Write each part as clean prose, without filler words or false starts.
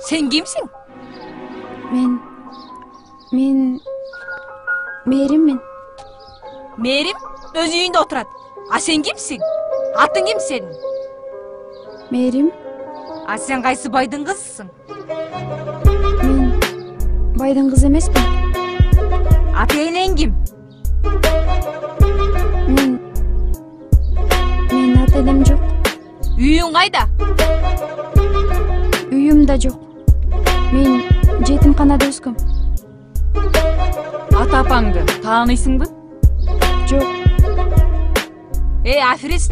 Sen kimsin? Men Mehrimmin. Merim öz үйünde oturat. A sen kimsin? Atın kim senin? Mehrim, A sen kaysı baydın kızısın? men baydın kız emasmın. Ata-eneň kim? Men ata-enam jok. Үйüň kayda? Uyum da jok. Men jetimxanada ösküm. Ата-апаңды тааныйсыңбы? Jok. Аферист.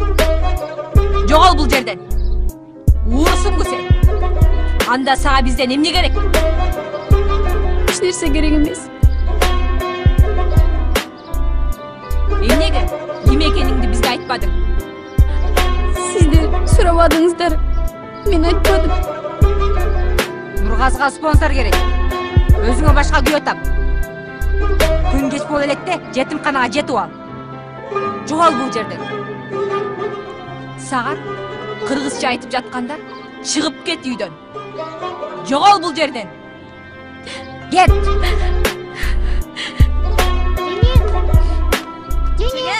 Жогол бул жерден. Уурусуңбу sen? Анда сага бизден эмне керек? Hiç nerse gerek emas. Эмнеге? Ким экениңди бизге айтпадың? Sizler soramadыңыздар. Men айтпадым. Нургазга спонсор керек. Өзүңө башка күйөө тап. Күн кеч боло электе жетимканага жетип ал. Жогол бул жерден. Сага кыргызча айтып жатканда чыгып кет үйдөн. Жогол бул жерден. Кет. Жеңе.